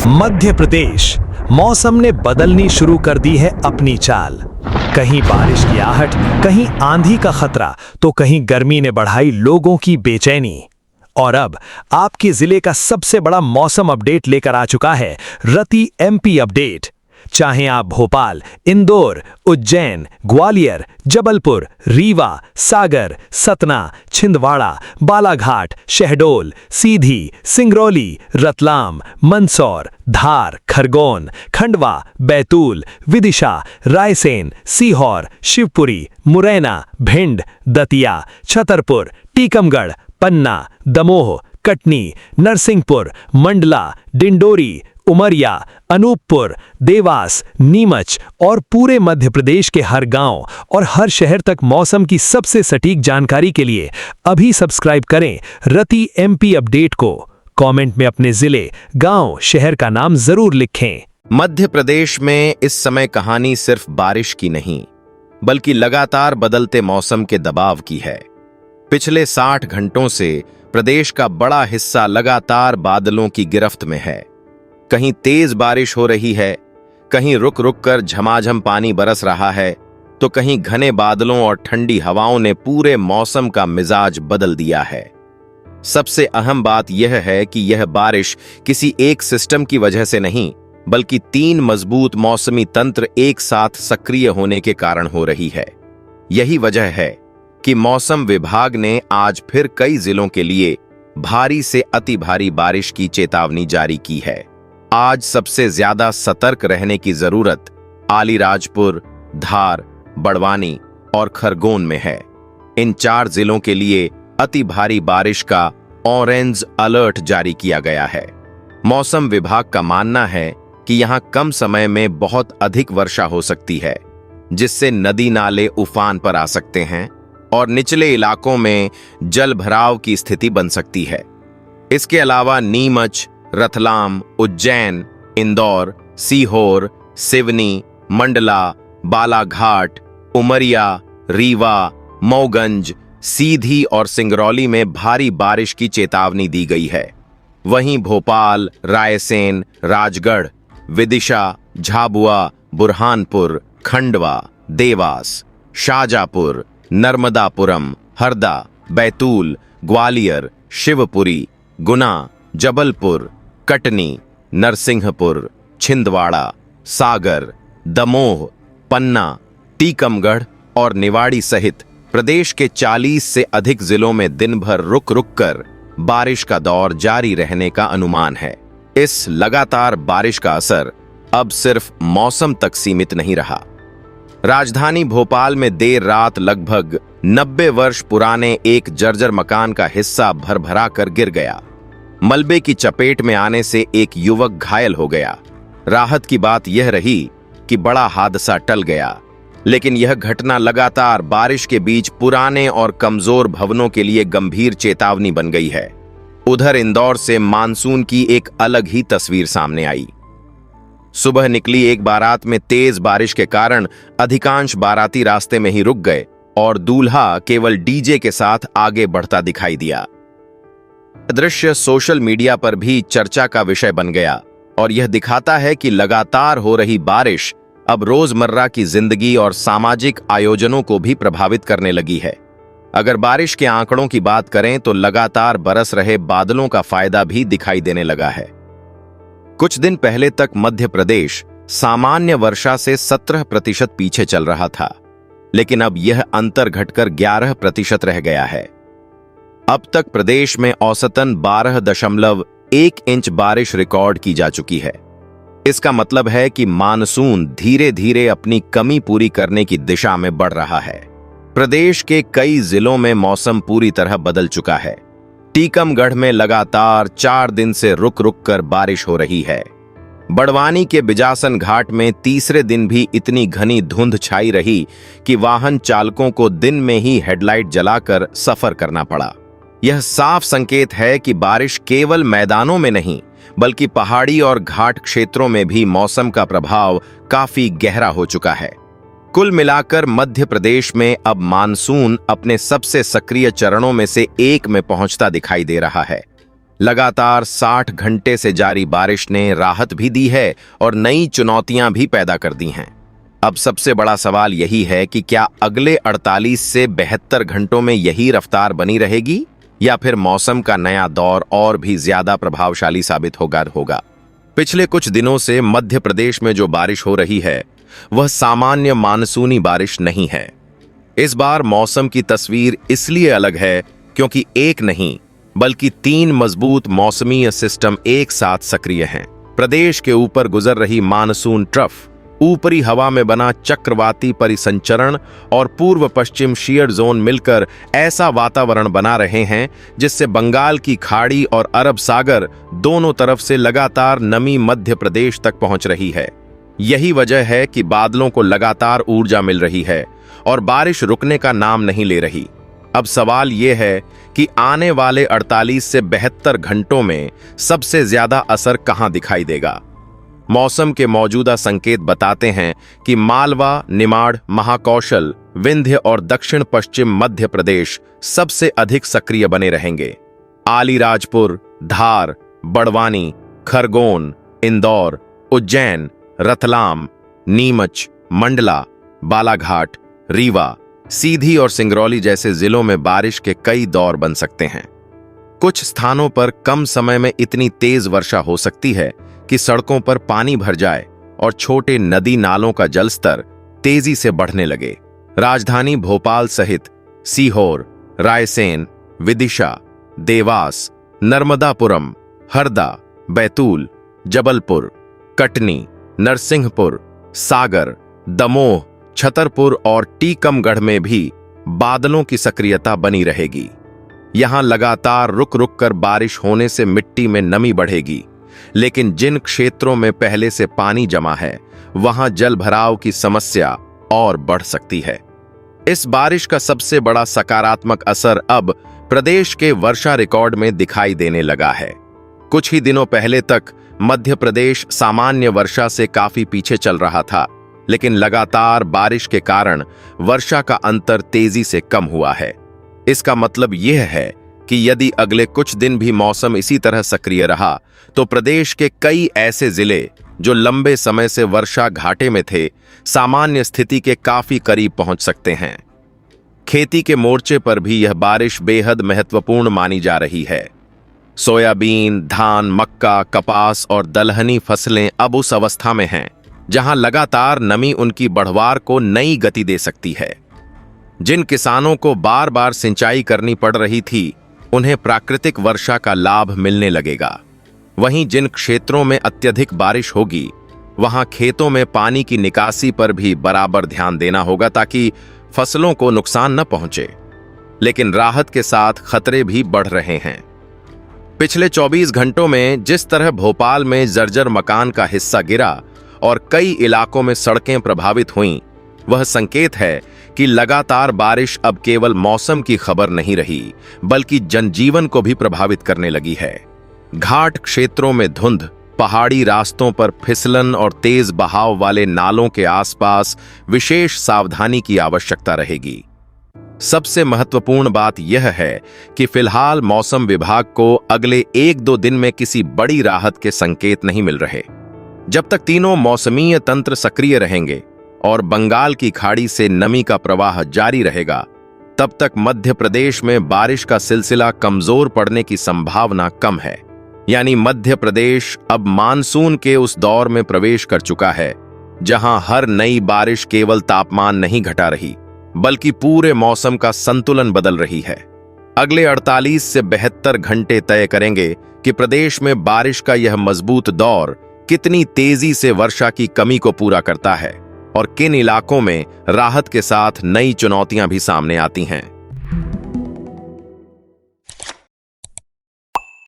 मध्य प्रदेश मौसम ने बदलनी शुरू कर दी है अपनी चाल। कहीं बारिश की आहट, कहीं आंधी का खतरा, तो कहीं गर्मी ने बढ़ाई लोगों की बेचैनी। और अब आपके जिले का सबसे बड़ा मौसम अपडेट लेकर आ चुका है रति एमपी अपडेट। चाहे आप भोपाल, इंदौर, उज्जैन, ग्वालियर, जबलपुर, रीवा, सागर, सतना, छिंदवाड़ा, बालाघाट, शहडोल, सीधी, सिंगरौली, रतलाम, मंदसौर, धार, खरगोन, खंडवा, बैतूल, विदिशा, रायसेन, सीहोर, शिवपुरी, मुरैना, भिंड, दतिया, छतरपुर, टीकमगढ़, पन्ना, दमोह, कटनी, नरसिंहपुर, मंडला, डिंडोरी, उमरिया, अनूपपुर, देवास, नीमच और पूरे मध्य प्रदेश के हर गांव और हर शहर तक मौसम की सबसे सटीक जानकारी के लिए अभी सब्सक्राइब करें रति एमपी अपडेट को। कमेंट में अपने जिले, गांव, शहर का नाम जरूर लिखें। मध्य प्रदेश में इस समय कहानी सिर्फ बारिश की नहीं, बल्कि लगातार बदलते मौसम के दबाव की है। पिछले 60 घंटों से प्रदेश का बड़ा हिस्सा लगातार बादलों की गिरफ्त में है। कहीं तेज बारिश हो रही है, कहीं रुक रुक कर झमाझम पानी बरस रहा है, तो कहीं घने बादलों और ठंडी हवाओं ने पूरे मौसम का मिजाज बदल दिया है। सबसे अहम बात यह है कि यह बारिश किसी एक सिस्टम की वजह से नहीं, बल्कि 3 मजबूत मौसमी तंत्र एक साथ सक्रिय होने के कारण हो रही है। यही वजह है कि मौसम विभाग ने आज फिर कई जिलों के लिए भारी से अति भारी बारिश की चेतावनी जारी की है। आज सबसे ज्यादा सतर्क रहने की जरूरत आलीराजपुर, धार, बड़वानी और खरगोन में है। इन 4 जिलों के लिए अति भारी बारिश का ऑरेंज अलर्ट जारी किया गया है। मौसम विभाग का मानना है कि यहां कम समय में बहुत अधिक वर्षा हो सकती है, जिससे नदी नाले उफान पर आ सकते हैं और निचले इलाकों में जल भराव की स्थिति बन सकती है। इसके अलावा नीमच, रतलाम, उज्जैन, इंदौर, सीहोर, सिवनी, मंडला, बालाघाट, उमरिया, रीवा, मऊगंज, सीधी और सिंगरौली में भारी बारिश की चेतावनी दी गई है। वहीं भोपाल, रायसेन, राजगढ़, विदिशा, झाबुआ, बुरहानपुर, खंडवा, देवास, शाजापुर, नर्मदापुरम, हरदा, बैतूल, ग्वालियर, शिवपुरी, गुना, जबलपुर, कटनी, नरसिंहपुर, छिंदवाड़ा, सागर, दमोह, पन्ना, टीकमगढ़ और निवाड़ी सहित प्रदेश के 40 से अधिक जिलों में दिन भर रुक रुक कर बारिश का दौर जारी रहने का अनुमान है। इस लगातार बारिश का असर अब सिर्फ मौसम तक सीमित नहीं रहा। राजधानी भोपाल में देर रात लगभग 90 वर्ष पुराने एक जर्जर मकान का हिस्सा भरभरा कर गिर गया। मलबे की चपेट में आने से एक युवक घायल हो गया। राहत की बात यह रही कि बड़ा हादसा टल गया, लेकिन यह घटना लगातार बारिश के बीच पुराने और कमजोर भवनों के लिए गंभीर चेतावनी बन गई है। उधर इंदौर से मानसून की एक अलग ही तस्वीर सामने आई। सुबह निकली एक बारात में तेज बारिश के कारण अधिकांश बाराती रास्ते में ही रुक गए और दूल्हा केवल डीजे के साथ आगे बढ़ता दिखाई दिया। दृश्य सोशल मीडिया पर भी चर्चा का विषय बन गया और यह दिखाता है कि लगातार हो रही बारिश अब रोजमर्रा की जिंदगी और सामाजिक आयोजनों को भी प्रभावित करने लगी है। अगर बारिश के आंकड़ों की बात करें तो लगातार बरस रहे बादलों का फायदा भी दिखाई देने लगा है। कुछ दिन पहले तक मध्य प्रदेश सामान्य वर्षा से 17% पीछे चल रहा था, लेकिन अब यह अंतर घटकर 11% रह गया है। अब तक प्रदेश में औसतन 12.1 इंच बारिश रिकॉर्ड की जा चुकी है। इसका मतलब है कि मानसून धीरे धीरे अपनी कमी पूरी करने की दिशा में बढ़ रहा है। प्रदेश के कई जिलों में मौसम पूरी तरह बदल चुका है। टीकमगढ़ में लगातार 4 दिन से रुक रुक कर बारिश हो रही है। बड़वानी के बिजासन घाट में तीसरे दिन भी इतनी घनी धुंध छाई रही कि वाहन चालकों को दिन में ही हेडलाइट जलाकर सफर करना पड़ा। यह साफ संकेत है कि बारिश केवल मैदानों में नहीं, बल्कि पहाड़ी और घाट क्षेत्रों में भी मौसम का प्रभाव काफी गहरा हो चुका है। कुल मिलाकर मध्य प्रदेश में अब मानसून अपने सबसे सक्रिय चरणों में से एक में पहुंचता दिखाई दे रहा है। लगातार 60 घंटे से जारी बारिश ने राहत भी दी है और नई चुनौतियां भी पैदा कर दी हैं। अब सबसे बड़ा सवाल यही है कि क्या अगले 48 से 72 घंटों में यही रफ्तार बनी रहेगी या फिर मौसम का नया दौर और भी ज्यादा प्रभावशाली साबित होगा। पिछले कुछ दिनों से मध्य प्रदेश में जो बारिश हो रही है वह सामान्य मानसूनी बारिश नहीं है। इस बार मौसम की तस्वीर इसलिए अलग है क्योंकि एक नहीं बल्कि 3 मजबूत मौसमीय सिस्टम एक साथ सक्रिय हैं। प्रदेश के ऊपर गुजर रही मानसून ट्रफ, ऊपरी हवा में बना चक्रवाती परिसंचरण और पूर्व पश्चिम शीयर जोन मिलकर ऐसा वातावरण बना रहे हैं जिससे बंगाल की खाड़ी और अरब सागर दोनों तरफ से लगातार नमी मध्य प्रदेश तक पहुंच रही है। यही वजह है कि बादलों को लगातार ऊर्जा मिल रही है और बारिश रुकने का नाम नहीं ले रही। अब सवाल यह है कि आने वाले 48 से 72 घंटों में सबसे ज्यादा असर कहां दिखाई देगा। मौसम के मौजूदा संकेत बताते हैं कि मालवा, निमाड़, महाकौशल, विंध्य और दक्षिण पश्चिम मध्य प्रदेश सबसे अधिक सक्रिय बने रहेंगे। आलीराजपुर, धार, बड़वानी, खरगोन, इंदौर, उज्जैन, रतलाम, नीमच, मंडला, बालाघाट, रीवा, सीधी और सिंगरौली जैसे जिलों में बारिश के कई दौर बन सकते हैं। कुछ स्थानों पर कम समय में इतनी तेज वर्षा हो सकती है कि सड़कों पर पानी भर जाए और छोटे नदी नालों का जलस्तर तेजी से बढ़ने लगे। राजधानी भोपाल सहित सीहोर, रायसेन, विदिशा, देवास, नर्मदापुरम, हरदा, बैतूल, जबलपुर, कटनी, नरसिंहपुर, सागर, दमोह, छतरपुर और टीकमगढ़ में भी बादलों की सक्रियता बनी रहेगी। यहां लगातार रुक रुक कर बारिश होने से मिट्टी में नमी बढ़ेगी, लेकिन जिन क्षेत्रों में पहले से पानी जमा है वहां जल भराव की समस्या और बढ़ सकती है। इस बारिश का सबसे बड़ा सकारात्मक असर अब प्रदेश के वर्षा रिकॉर्ड में दिखाई देने लगा है। कुछ ही दिनों पहले तक मध्य प्रदेश सामान्य वर्षा से काफी पीछे चल रहा था, लेकिन लगातार बारिश के कारण वर्षा का अंतर तेजी से कम हुआ है। इसका मतलब यह है कि यदि अगले कुछ दिन भी मौसम इसी तरह सक्रिय रहा तो प्रदेश के कई ऐसे जिले जो लंबे समय से वर्षा घाटे में थे, सामान्य स्थिति के काफी करीब पहुंच सकते हैं। खेती के मोर्चे पर भी यह बारिश बेहद महत्वपूर्ण मानी जा रही है। सोयाबीन, धान, मक्का, कपास और दलहनी फसलें अब उस अवस्था में हैं जहां लगातार नमी उनकी बढ़वार को नई गति दे सकती है। जिन किसानों को बार बार सिंचाई करनी पड़ रही थी, उन्हें प्राकृतिक वर्षा का लाभ मिलने लगेगा। वहीं जिन क्षेत्रों में अत्यधिक बारिश होगी, वहां खेतों में पानी की निकासी पर भी बराबर ध्यान देना होगा ताकि फसलों को नुकसान न पहुंचे। लेकिन राहत के साथ खतरे भी बढ़ रहे हैं। पिछले 24 घंटों में जिस तरह भोपाल में जर्जर मकान का हिस्सा गिरा और कई इलाकों में सड़कें प्रभावित हुईं, वह संकेत है कि लगातार बारिश अब केवल मौसम की खबर नहीं रही, बल्कि जनजीवन को भी प्रभावित करने लगी है। घाट क्षेत्रों में धुंध, पहाड़ी रास्तों पर फिसलन और तेज बहाव वाले नालों के आसपास विशेष सावधानी की आवश्यकता रहेगी। सबसे महत्वपूर्ण बात यह है कि फिलहाल मौसम विभाग को अगले 1-2 दिन में किसी बड़ी राहत के संकेत नहीं मिल रहे। जब तक तीनों मौसमीय तंत्र सक्रिय रहेंगे और बंगाल की खाड़ी से नमी का प्रवाह जारी रहेगा, तब तक मध्य प्रदेश में बारिश का सिलसिला कमजोर पड़ने की संभावना कम है। यानी मध्य प्रदेश अब मानसून के उस दौर में प्रवेश कर चुका है जहां हर नई बारिश केवल तापमान नहीं घटा रही, बल्कि पूरे मौसम का संतुलन बदल रही है। अगले 48 से 72 घंटे तय करेंगे कि प्रदेश में बारिश का यह मजबूत दौर कितनी तेजी से वर्षा की कमी को पूरा करता है और किन इलाकों में राहत के साथ नई चुनौतियां भी सामने आती हैं।